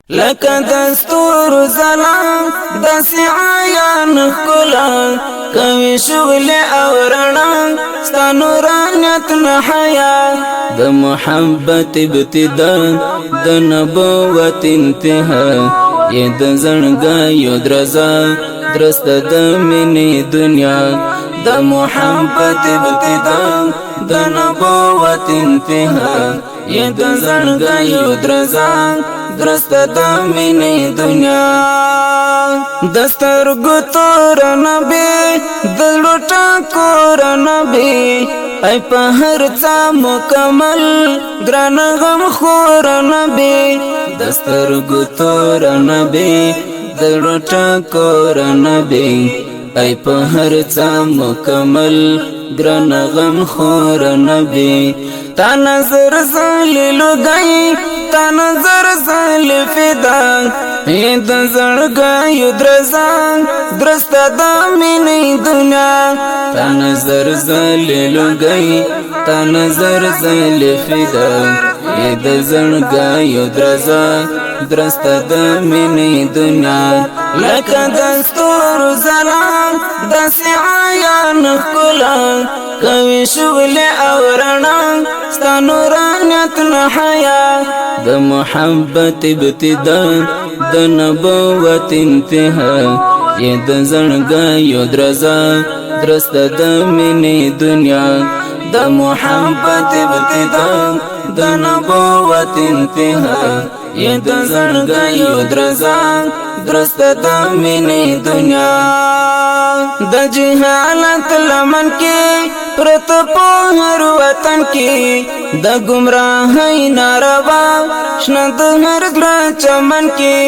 لکه دستور زلام دسی عیان خلا کوي شغل او رڼا ستا نورانیت نحیا د محبت ابتدا د نبوت انتها یې د زړګیو درزا درست د مینې دنیا د محبت ابتدا د نبوت انتها یې د زړګیو درزا درست د مینې دنیا دسترګو تور نبی د لوټا کور نبی ای په هر څه مکمل ګران غم خور نبی دسترګو تور نبی د لوټا کور نبی ای په هر څه مکمل ګران غم خور نبی تا نظر زلیلو گئی تا نظر زل فدا د زړګیو درزا درست د مینې دنیا تا نظر زلیلو گئی تا نظر زل فدا د زړګیو درزا درست د مینې دنیا لکه دستور زلام دسی عیان خلا کوي شغل او رڼا ستا نورانیت نحیا د محبت ابتدا د نبوت انتها یې د زړګیو درزا درست د مینې دنیا د محبت ابتدا د نبوت انتها یې د زړګیو درزا درست د مینې دنیا د جهالت لمن کې پرت په هر وطن کې د گمراهۍ ناروا شنه د هر ګل چمن کې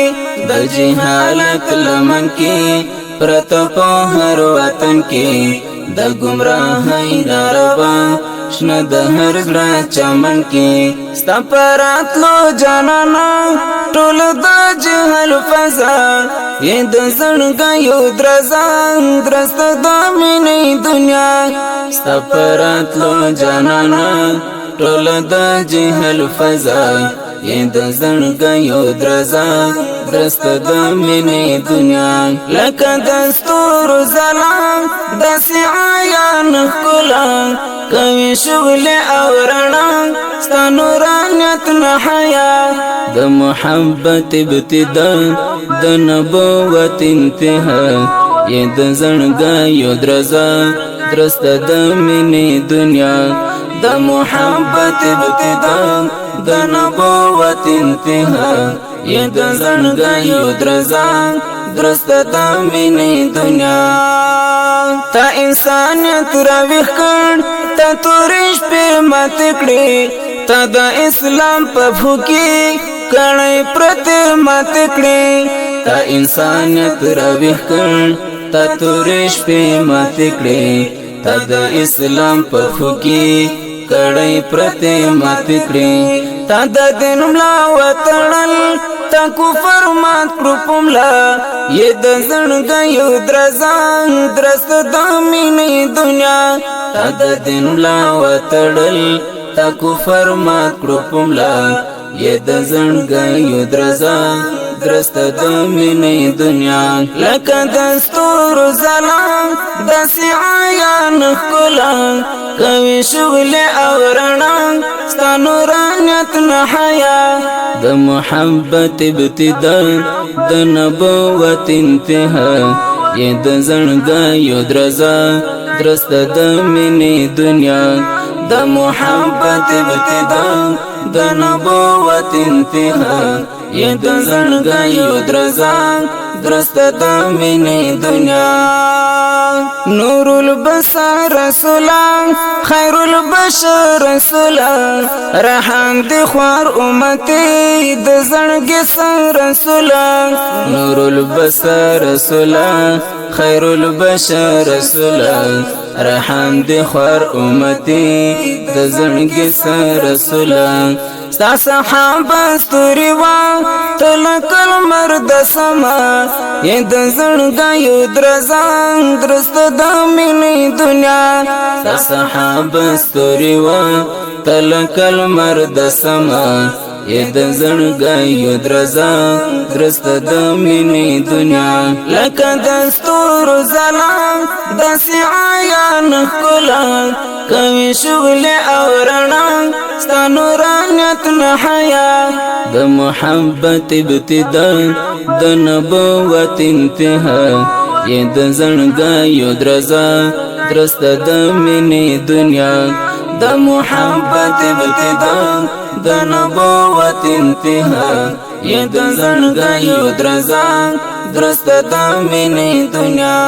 د جهالت لمن کې پرت په هر وطن کې د گمراهۍ ناروا شنه د هر ګل چمن کې ستا پراتلو جانانا ټول د جهل فضا یې د زړګیو درزا درست د مینې دنیا ستا پراتلو جانانا ټول د جهل فضا یې د زړګیو درزا درست د مینې دنیا لکه دستور زلام دسی عیان خلا کوي شغل او رڼا ستا نورانیت نحیا د محبت ابتدا د نبوت انتها یې د زړګیو درزا درست د مینې دنیا د محبت ابتدا د نبوت انتها یې د زړګیو درزا درست د مینې دنیا تا انسانیت راویښ کړ تا تورې شپې مات کړې تا د اسلام په پښو کې کړۍ پرتې مات کړې تا انسانیت راویښ کړ تا تورې شپې مات کړې تا د اسلام په پښو کې کړۍ پرتې مات کړې تا د دین ملا وتړل تا کفر مات کړو پملا یې د زړګیو درزا درست د مینې دنیا تا د دین ملا وتړل تا کفر مات کړو پملا یې د زړګیو درزا درست د مینې دنیا لکه دستور زلام دسی عیان خلا کوي شغل او رڼا ستا نورانیت نحیا د محبت ابتدا د نبوت انتها یې د زړګیو درزا درست د مینې دنیا د محبت ابتدا د نبوت انتها یې د زړګیو درزا درست د مینې دنیا نور البصر رسولا خیر البشر رسولا رحم دی خوار امتی د زړګي سر رسولا نور البصر رسولا خیر البشر رسولا رحم دی خوار امتی د زړګي سر رسولا ستا صحابه ستوري وا تلکل مرد سما یې د زړګیو درزا درست د مینې دنیا ستا صحابه ستوري وا تلکل مرد سما ی د زړګیو درزا درست د مینې دنیا لکه د ستورو ځلا داسې عیان ښکلا کوي شغل او رڼا ستا نورانیت نه حیا د محبت ابتدا د نبوت انتها ی د زړګیو درزا درست د مینې دنیا د محبت ابتدا د نبوت انتها ی د زړګیو درزا درست د مینې دنیا